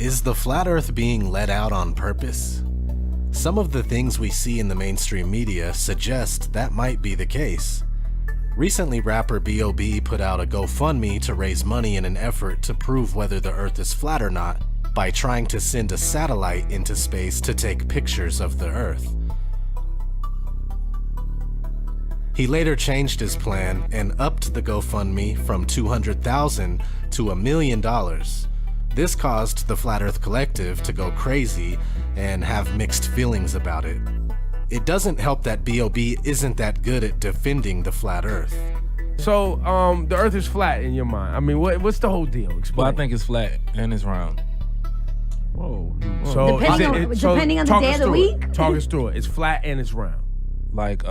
Is the flat earth being let out on purpose? Some of the things we see in the mainstream media suggest that might be the case. Recently, rapper B.o.B put out a GoFundMe to raise money in an effort to prove whether the earth is flat or not by trying to send a satellite into space to take pictures of the earth. He later changed his plan and upped the GoFundMe from $200,000 to $1 million. This caused the Flat Earth Collective to go crazy and have mixed feelings about it. It doesn't help that B.o.B isn't that good at defending the flat earth. So, the earth is flat in your mind. I mean, what's the whole deal? Explain. Well, I think it's flat and it's round. Whoa. So depending on the day of the week? Talk us through it. It's flat and it's round. Like,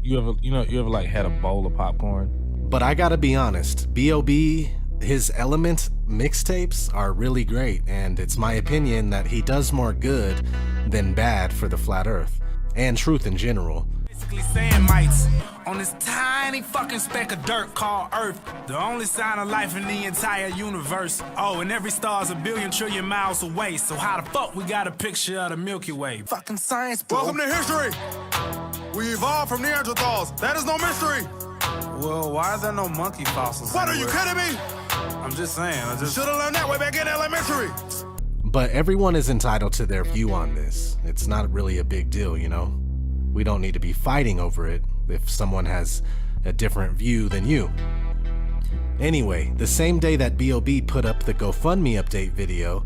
you ever like had a bowl of popcorn? But I gotta be honest, B.o.B, his Element mixtapes are really great, and it's my opinion that he does more good than bad for the flat earth, and truth in general. Basically saying mites on this tiny fucking speck of dirt called Earth, the only sign of life in the entire universe. Oh, and every star's 1 billion trillion miles away, so how the fuck we got a picture of the Milky Way? Fucking science, bro. Welcome to history. We evolved from Neanderthals. That is no mystery. Well, why are there no monkey fossils? What, are you kidding me? I'm just saying. I just Should've learned that way back in elementary. But everyone is entitled to their view on this. It's not really a big deal, you know? We don't need to be fighting over it if someone has a different view than you. Anyway, the same day that B.o.B put up the GoFundMe update video,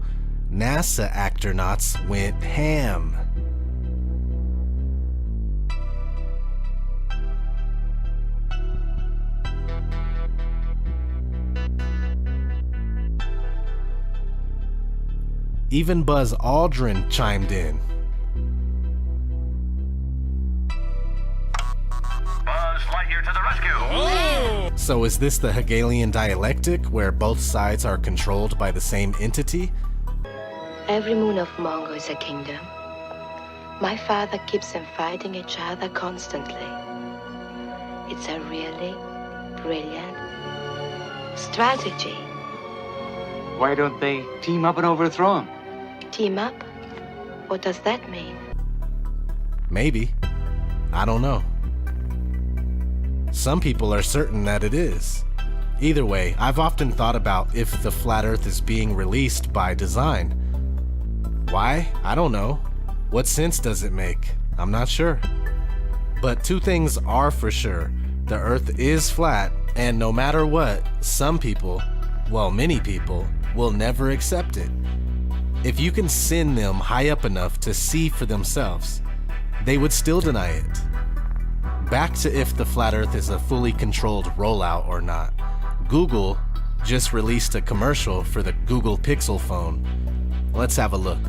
NASA astronauts went ham. Even Buzz Aldrin chimed in. Buzz Lightyear to the rescue! Oh! So is this the Hegelian dialectic, where both sides are controlled by the same entity? Every moon of Mongo is a kingdom. My father keeps them fighting each other constantly. It's a really brilliant strategy. Why don't they team up and overthrow him? Team up? What does that mean? Maybe. I don't know. Some people are certain that it is. Either way, I've often thought about if the flat earth is being released by design. Why? I don't know. What sense does it make? I'm not sure. But two things are for sure. The earth is flat, and no matter what, some people, well, many people, will never accept it. If you can send them high up enough to see for themselves, they would still deny it. Back to if the flat earth is a fully controlled rollout or not. Google just released a commercial for the Google Pixel phone. Let's have a look.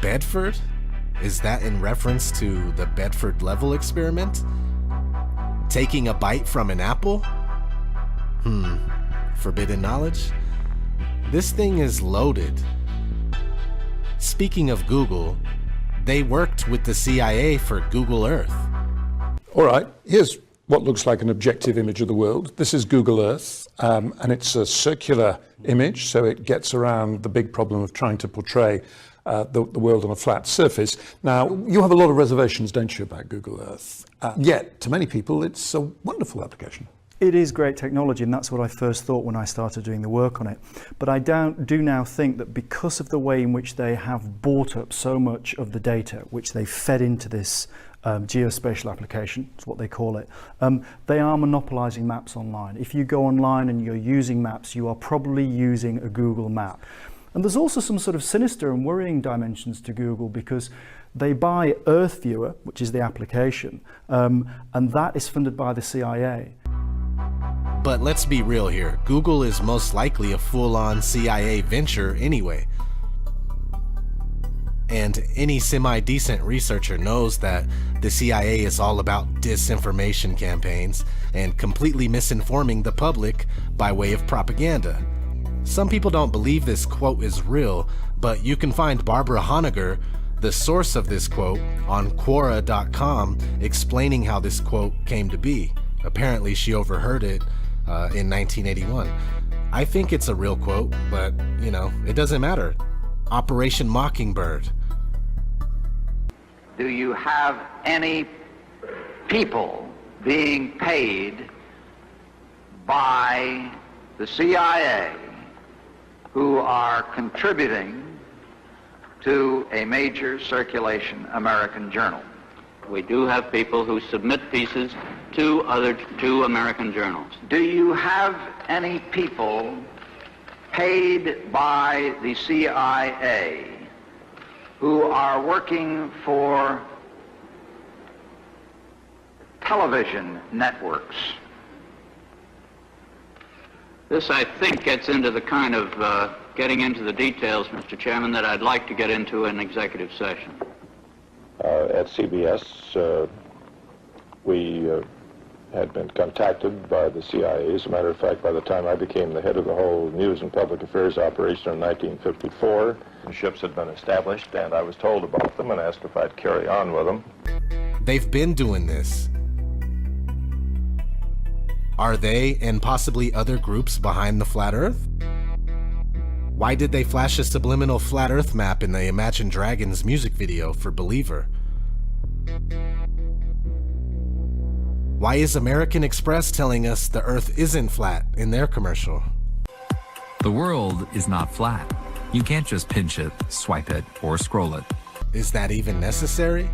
Bedford? Is that in reference to the Bedford level experiment? Taking a bite from an apple? Forbidden knowledge? This thing is loaded. Speaking of Google, they worked with the CIA for Google Earth. All right, here's what looks like an objective image of the world. This is Google Earth, and it's a circular image, so it gets around the big problem of trying to portray the world on a flat surface. Now, you have a lot of reservations, don't you, about Google Earth? Yet, to many people, it's a wonderful application. It is great technology, and that's what I first thought when I started doing the work on it. But I do now think that because of the way in which they have bought up so much of the data, which they fed into this geospatial application, is what they call it, they are monopolizing maps online. If you go online and you're using maps, you are probably using a Google map. And there's also some sort of sinister and worrying dimensions to Google, because they buy Earth Viewer, which is the application, and that is funded by the CIA. But let's be real here. Google is most likely a full-on CIA venture anyway. And any semi-decent researcher knows that the CIA is all about disinformation campaigns and completely misinforming the public by way of propaganda. Some people don't believe this quote is real, but you can find Barbara Honegger, the source of this quote, on Quora.com, explaining how this quote came to be. Apparently she overheard it in 1981. I think it's a real quote, but, you know, it doesn't matter. Operation Mockingbird. Do you have any people being paid by the CIA who are contributing to a major circulation American journal? We do have people who submit pieces to two American journals. Do you have any people paid by the CIA who are working for television networks? This, I think, gets into the kind of getting into the details, Mr. Chairman, that I'd like to get into in executive session. At CBS, we had been contacted by the CIA. As a matter of fact, by the time I became the head of the whole news and public affairs operation in 1954, ships had been established, and I was told about them and asked if I'd carry on with them. They've been doing this. Are they and possibly other groups behind the Flat Earth? Why did they flash a subliminal Flat Earth map in the Imagine Dragons music video for Believer? Why is American Express telling us the Earth isn't flat in their commercial? The world is not flat. You can't just pinch it, swipe it, or scroll it. Is that even necessary?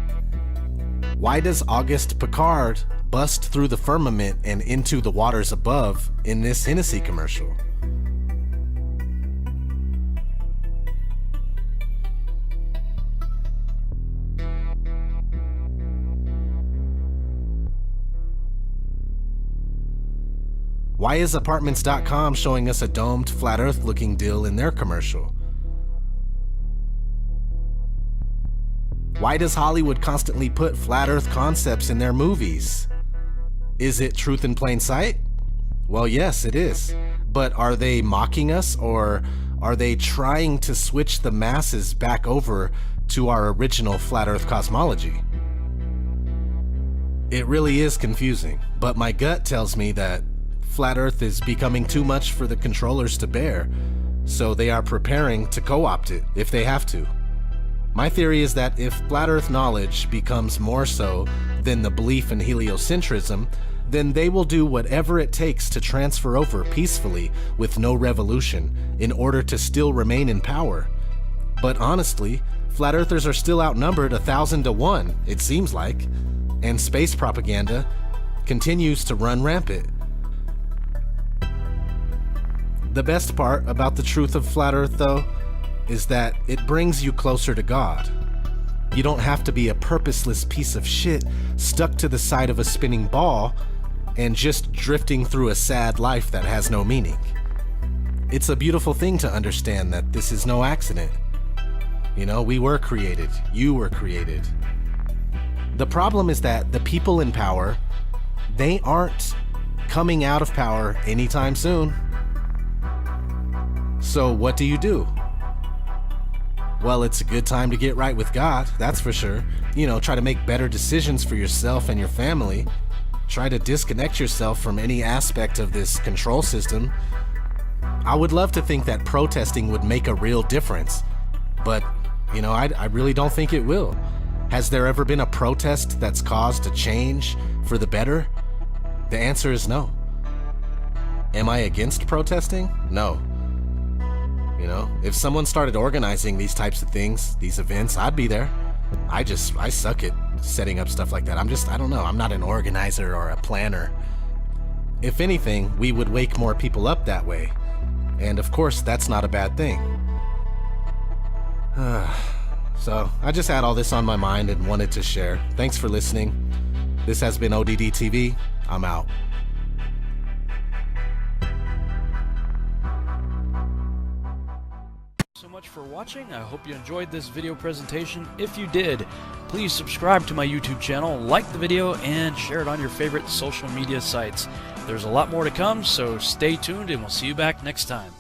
Why does Auguste Piccard bust through the firmament and into the waters above in this Hennessy commercial? Why is Apartments.com showing us a domed, flat earth looking deal in their commercial? Why does Hollywood constantly put flat earth concepts in their movies? Is it truth in plain sight? Well, yes, it is. But are they mocking us, or are they trying to switch the masses back over to our original flat earth cosmology? It really is confusing, but my gut tells me that Flat Earth is becoming too much for the controllers to bear, so they are preparing to co-opt it if they have to. My theory is that if Flat Earth knowledge becomes more so than the belief in heliocentrism, then they will do whatever it takes to transfer over peacefully with no revolution in order to still remain in power. But honestly, Flat Earthers are still outnumbered 1,000 to 1, it seems like, and space propaganda continues to run rampant. The best part about the truth of Flat Earth, though, is that it brings you closer to God. You don't have to be a purposeless piece of shit stuck to the side of a spinning ball and just drifting through a sad life that has no meaning. It's a beautiful thing to understand that this is no accident. You know, we were created. You were created. The problem is that the people in power, they aren't coming out of power anytime soon. So what do? Well, it's a good time to get right with God, that's for sure. You know, try to make better decisions for yourself and your family. Try to disconnect yourself from any aspect of this control system. I would love to think that protesting would make a real difference, but, you know, I really don't think it will. Has there ever been a protest that's caused a change for the better? The answer is no. Am I against protesting? No. You know, if someone started organizing these types of things, these events, I'd be there. I suck at setting up stuff like that. I don't know, I'm not an organizer or a planner. If anything, we would wake more people up that way. And of course, that's not a bad thing. So, I just had all this on my mind and wanted to share. Thanks for listening. This has been ODD TV. I'm out. So much for watching. I hope you enjoyed this video presentation. If you did, please subscribe to my YouTube channel, like the video, and share it on your favorite social media sites. There's a lot more to come, so stay tuned and we'll see you back next time.